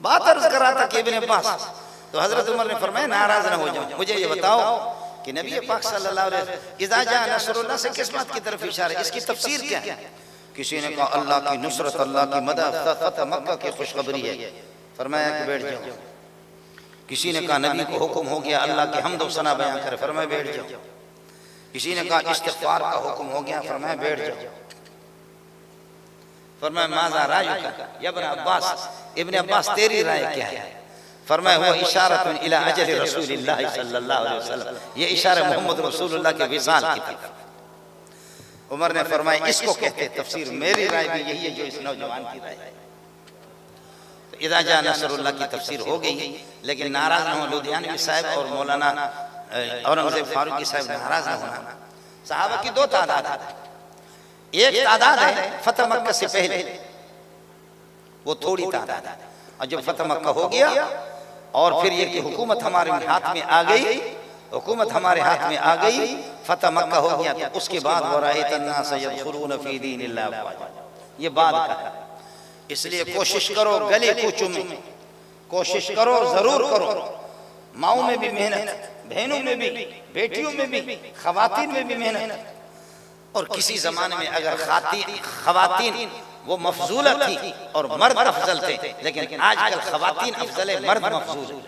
بات عرض کرا تھا کہ ابن عباس، تو حضرت عمر نے فرمایا ناراض نہ ہو جاؤ، مجھے یہ بتاؤ کہ نبی پاک صلی اللہ علیہ وسلم اذا جاء نصر اللہ سے کس بات کی طرف اشارہ ہے، اس کی تفسیر کیا ہے؟ کسی نے کہا اللہ کی نصرت، اللہ کی مدد، فتح مکہ کی خوشخبری ہے، فرمایا کہ بیٹھ جاؤ۔ کسی نے کہا نبی کو حکم ہو گیا اللہ کی حمد و ثنا بیان کرے، فرمایا بیٹھ جاؤ۔ کسی نے کہا استغفار کا حکم ہو گیا، فرمایا بیٹھ جاؤ۔ فرمایا ماذا رائیک یا ابن عباس، ابن عباس تیری رائے کیا ہے؟ فرمایا وہ اشارت الی اجل رسول اللہ صلی اللہ علیہ وسلم، یہ اشارہ محمد رسول اللہ کے وصال کی طرف۔ عمر نے فرمایا اس کو کہتے تفسیر، میری رائے بھی یہی ہے جو اس نوجوان کی رائے ہے۔ اذا جاء نصر اللہ کی تفسیر ہو گئی، لیکن ناراض نہ ہو لدھیانوی صاحب اور مولانا اورنگزیب فاروقی صاحب ناراض نہ ہونا۔ صحابہ کی دو تعداد ہے، ایک تعداد ہے فتح مکہ سے پہلے، وہ تھوڑی تعداد ہے، اور جب فتح مکہ ہو گیا اور پھر یہ کہ حکومت ہمارے ہاتھ میں آ گئی، حکومت ہمارے ہاتھ میں آ گئی، فتح مکہ ہو گیا، تو اس کے بعد وَرَأَيْتَ النَّاسَ يَدْخُلُونَ فِي دِينِ اللَّهِ أَفْوَاجًا، یہ بعد کا ہے۔ اس لیے کوشش کرو گلے کوچوں میں، کوشش کرو ضرور کرو، ماؤں میں بھی محنت، بہنوں میں بھی، بیٹیوں میں بھی، خواتین میں بھی محنت۔ اور کسی زمانے میں اگر خواتین وہ مفضولہ تھی اور مرد افضل تھے، لیکن آج کل خواتین افضل ہے، مرد مفضول ہے۔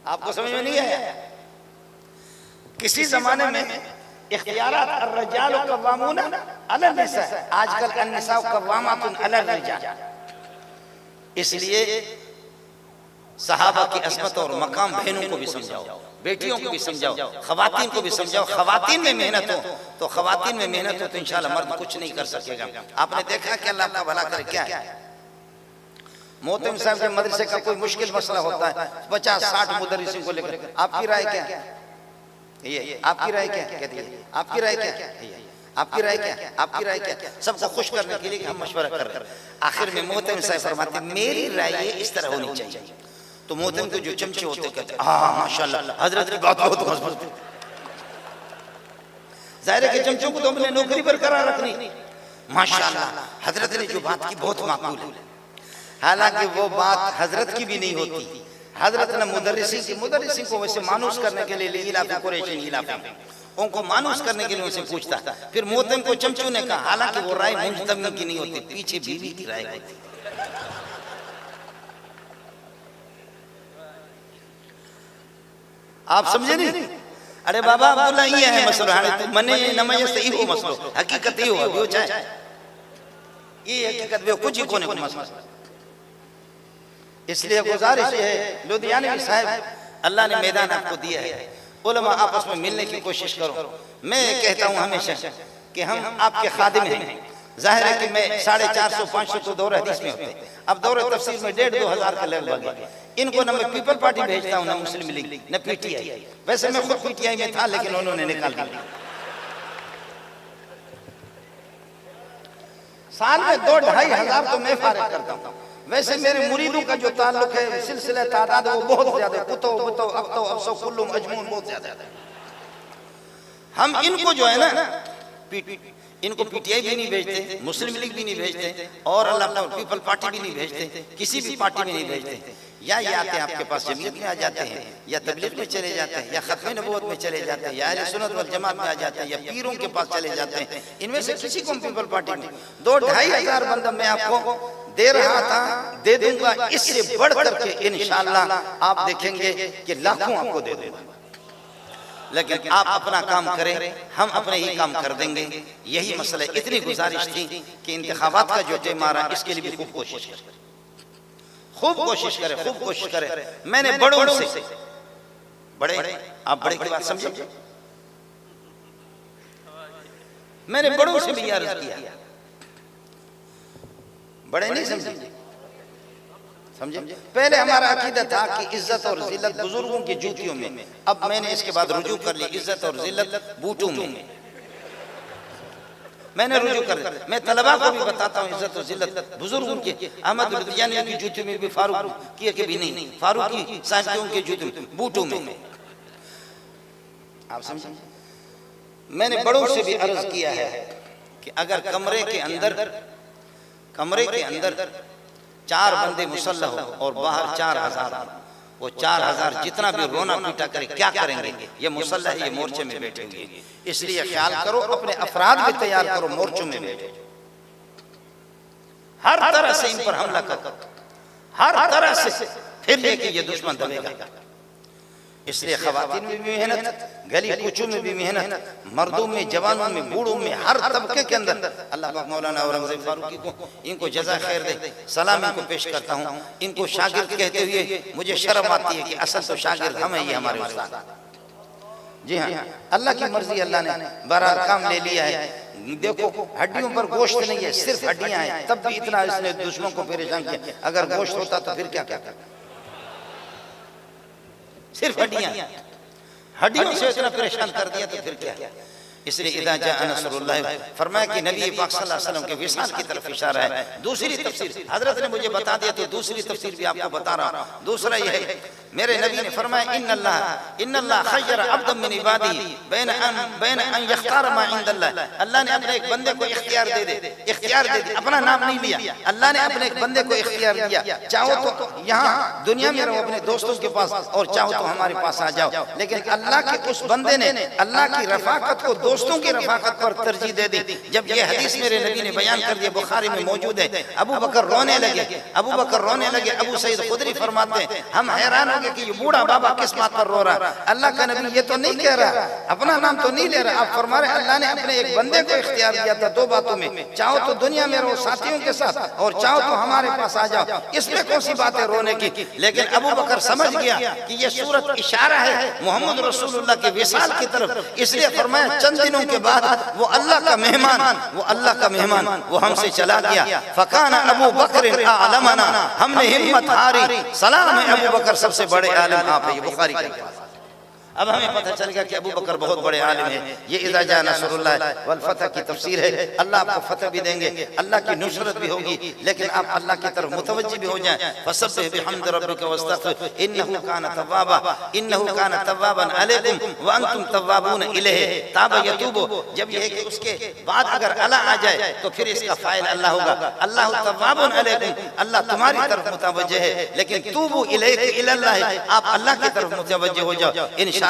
آپ کو سمجھ میں نہیں آیا؟ کسی زمانے میں اختیارات الرجال قوامون علی النساء، آج کل النساء قوامات علی الرجال۔ اس لیے صحابہ کی عظمت اور مقام بہنوں کو بھی سمجھاؤ، بیٹیوں کو بھی سمجھاؤ، خواتین کو بھی سمجھاؤ۔ خواتین میں محنت ہو تو خواتین میں محنت ہو تو انشاءاللہ مرد کچھ نہیں کر سکے گا۔ آپ نے دیکھا کہ اللہ کا بھلا کرے کیا ہے، محتم صاحب کے مدرسے کا کوئی مشکل مسئلہ ہوتا ہے، 50-60 مدرسین کو لے کر آپ کی رائے کیا ہے؟ آپ کی رائے کیا کہتی ہے؟ آپ کی رائے کیا؟ آپ کی رائے کیا؟ آپ کی رائے کیا؟ سب کو خوش کرنے کے لیے ہم مشورہ کر رہے ہیں۔ آخر میں محتم صاحب فرماتے ہیں میری رائے اس طرح ہونی چاہیے۔ تو محتم کو جو چمچے ہوتے کہتے ہیں ماشاءاللہ حضرت کی بات بہت مضبوط ہے۔ ظاہر ہے کہ چمچوں کو تو ہم نے نوکری برقرار رکھنی، ماشاءاللہ حضرت نے جو بات کی بہت معقول ہے، حالانکہ وہ بات حضرت کی بھی نہیں ہوتی۔ حضرت نے مدرسین کو ویسے مانوس کرنے کے لیے لیلاف قریش لیلاف ان کو مانوس کرنے کے لیے ان سے پوچھتا، پھر محتم کو چمچوں نے کہا، حالانکہ وہ رائے مجتمع کی نہیں ہوتی، پیچھے بیوی کی رائے ہوتی۔ آپ سمجھے نہیں؟ ارے بابا عبداللہ یہ ہے مسئلہ، تو منے نمائے صحیح ہو مسئلہ، حقیقت ہی ہو ابھی ہو چاہے یہ حقیقت بھی ہو، کچھ ہی کونے کو مسئلہ۔ اس لیے گزارش ہے لدھیانوی صاحب، اللہ نے میدان آپ کو دیا ہے، علماء آپس میں ملنے کی کوشش کرو۔ میں کہتا ہوں ہمیشہ کہ ہم آپ کے خادم ہیں۔ ظاہر ہے کہ میں 450-500 تو دور حدیث میں ہوتے، اب دور تفسیر میں 1,500-2,000 کا لگ بھگ ہے۔ ان کو نہ میں پیپل پارٹی بھیجتا ہوں، نہ مسلم لیگ، نہ پی ٹی آئی۔ ویسے میں خود پی ٹی آئی میں تھا لیکن انہوں نے نکال دیا۔ سال میں 2-2.5 ہزار تو میں فارغ کرتا ہوں۔ ویسے میرے مریدوں کا جو تعلق ہے سلسلہ تعداد وہ بہت زیادہ ہے، کتو بتو ابتو افسو کلو مجمون بہت زیادہ ہے۔ ہم ان کو جو ہے نا ان کو پی ٹی آئی بھی نہیں بھیجتے، مسلم لیگ بھی نہیں بھیجتے، اور اللہ کا پیپل پارٹی بھی نہیں بھیجتے، کسی بھی پارٹی میں نہیں بھیجتے۔ یا یہ آتے ہیں آپ کے پاس جمعیت میں آ جاتے ہیں، یا تبلیغ میں چلے جاتے ہیں، یا ختم نبوت میں چلے جاتے ہیں، یا اہل سنت والجماعت میں آ جاتے ہیں، یا پیروں کے پاس چلے جاتے ہیں۔ ان میں سے کسی کو پیپل پارٹی میں 2-2.5 ہزار بندہ میں آپ کو دے رہا تھا، دے دوں گا، اس سے بڑھ کر کے انشاءاللہ آپ دیکھیں گے کہ لاکھوں آپ کو دے دوں گا۔ لیکن آپ اپنا کام کریں، ہم اپنے ہی کام کر دیں گے۔ یہی مسئلہ، اتنی گزارش تھی کہ انتخابات کا جو ٹائم آ رہا ہے اس کے لیے بھی خوب کوشش کریں، خوب کوشش کریں، خوب کوشش کریں۔ میں نے بڑوں سے، بڑے آپ بڑے کی بات سمجھیں، میں نے بڑوں سے بھی عرض کیا، بڑے نہیں سمجھے۔ پہلے ہمارا عقیدہ تھا کہ عزت اور ذلت بزرگوں کی جوتیوں میں، اب میں نے اس کے بعد رجوع کر لی، عزت اور ذلت بوٹوں میں میں نے رجوع کر لی۔ میں طلباء کو بھی بتاتا ہوں عزت اور ذلت بزرگوں کی، احمد لدھیانوی کی جوتیوں میں بھی، فاروق کی کبھی نہیں، فاروقی صاحب کی جوتیوں میں، بوٹوں میں۔ آپ سمجھیں، میں نے بڑوں سے بھی عرض کیا ہے کہ اگر کمرے کے اندر 4 بندے مسلح ہو اور باہر 4,000، وہ 4,000 جتنا بھی رونا پیٹا کرے کیا کریں گے؟ یہ مسلح ہے، یہ مورچے میں بیٹھے ہوئے، اس لیے خیال کرو، اپنے افراد بھی تیار کرو، مورچوں میں بیٹھے، ہر طرح سے ان پر حملہ کرو، ہر طرح سے، پھر یہ کہ یہ دشمن دبے گا۔ اس لیے خواتین میں بھی محنت، گلی کوچوں میں بھی محنت، مردوں میں، جوانوں میں، بوڑھوں میں، ہر طبقے کے اندر اللہ پاک مولانا اورنگزیب فاروقی کو ان کو جزائے خیر دے، سلام ان کو پیش کرتا ہوں۔ ان کو شاگرد کہتے ہوئے مجھے شرم آتی ہے کہ اصل تو شاگرد ہم ہیں، یہ ہمارے استاد۔ جی ہاں، اللہ کی مرضی، اللہ نے بہرحال کام لے لیا ہے۔ دیکھو ہڈیوں پر گوشت نہیں ہے، صرف ہڈیاں ہیں، تب بھی اتنا اس نے دشمنوں کو پریشان کیا۔ اگر گوشت ہوتا تو پھر کیا کرتا؟ صرف ہڈیاں، ہڈیوں سے اتنا پریشان کر دیا تو پھر کیا؟ اس لیے اذا جاء نصر اللہ فرمایا کہ نبی پاک صلی اللہ علیہ وسلم کے وصال کی طرف اشارہ ہے۔ دوسری تفسیر حضرت نے مجھے بتا دیا تو دوسری تفسیر بھی آپ کو بتا رہا ہوں۔ دوسرا یہ ہے، میرے نبی نے فرمایا ان اللہ خیر عبدا من عبادہ بین ان یختار ما عند اللہ۔ اللہ نے اپنے ایک بندے کو اختیار دے دے، اپنا نام نہیں لیا، اللہ نے اپنے ایک بندے کو اختیار دیا، چاہو تو یہاں دنیا میں رہو اپنے دوستوں کے پاس اور چاہو تو ہمارے پاس آ جاؤ۔ لیکن اللہ کے اس بندے نے اللہ کی رفاقت کو دوستوں کی رفاقت پر ترجیح دے دی۔ جب یہ حدیث میرے نبی نے بیان کر دیا، بخاری میں موجود ہے، ابو بکر رونے لگے۔ ابو سعید خدری فرماتے ہیں ہم حیران ہو گئے کہ یہ بوڑھا بابا کس بات پر رو رہا ہے۔ اللہ کا نبی یہ تو نہیں کہہ رہا، اپنا نام تو نہیں لے رہا، آپ فرما رہے ہیں اللہ نے اپنے ایک بندے کو اختیار دیا تھا دو باتوں میں، چاہو تو دنیا میں رہو ساتھیوں کے ساتھ اور چاہو تو ہمارے پاس آ جاؤ۔ اس میں کون سی بات ہے رونے کی؟ لیکن ابو بکر سمجھ گیا کہ یہ صورت اشارہ ہے محمد رسول اللہ کے وصال کی طرف، اس لیے فرمایا چند دنوں کے بعد وہ اللہ کا مہمان وہ ہم سے چلا گیا۔ فکان ابو بکر اعلمنا، ہم نے ہمت ہاری، سلام ہے ابو بکر سب سے بڑے عالم آپ ہیں۔ یہ بخاری کا الفاظ۔ اب ہمیں پتہ چل گیا کہ ابو بکر بہت بڑے عالم ہیں۔ یہ اذا جاء نصر اللہ والفتح کی تفسیر ہے، اللہ آپ کو فتح بھی دیں گے، اللہ کی نصرت بھی ہوگی، لیکن آپ اللہ کی طرف متوجہ بھی ہو جائیں۔ فسبح بحمد ربک واستغفر انہ کان توابا علیکم وانتم توابون الیہ۔ تاب یتوب، جب یہ ہے کہ اس کے بعد اگر اللہ آ جائے تو پھر اس کا فاعل اللہ ہوگا۔ اللہ تواب علیکم، اللہ تمہاری طرف متوجہ ہے، لیکن توبوا الیہ الی اللہ، آپ اللہ کی طرف متوجہ ہو جاؤ، انشاءاللہ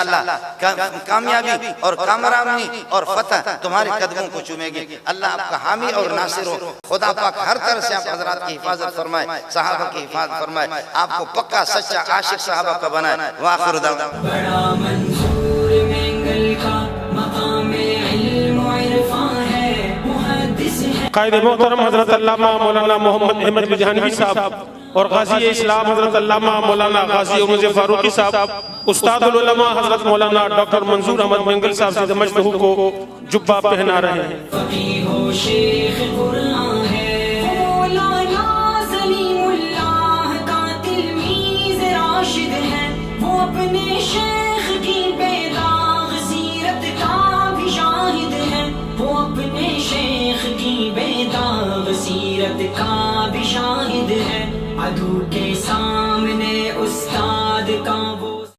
کامیابی اور کامرانی اور فتح تمہارے قدموں کو چومے گی۔ اللہ آپ کا حامی اور ناصر ہو۔ خدا پاک ہر طرح سے آپ حضرات کی حفاظت فرمائے، صحابہ کی حفاظت فرمائے، آپ کو پکا سچا عاشق صحابہ کا بنائے۔ وآخر دعوانا بڑا منصور مینگل کا مقام علم و عرفان ہے، محدث ہے۔ قائد محترم حضرت علامہ مولانا محمد احمد بجانوی صاحب اور غازی اسلام حضرت علامہ مولانا غازی اورنگزیب فاروقی صاحب، استاد العلماء حضرت مولانا ڈاکٹر منظور احمد مینگل صاحب سے دمشق کو جبہ پہنا رہے ہیں۔ فقیہ و شیخ قرآن ہے، مولانا سلیم اللہ کا تلمیذ راشد ہے، وہ اپنے شیخ کی بیداغ سیرت کا بھی شاہد ہے، وہ اپنے شیخ کی بیداغ سیرت کا بھی شاہد ہے۔ عدو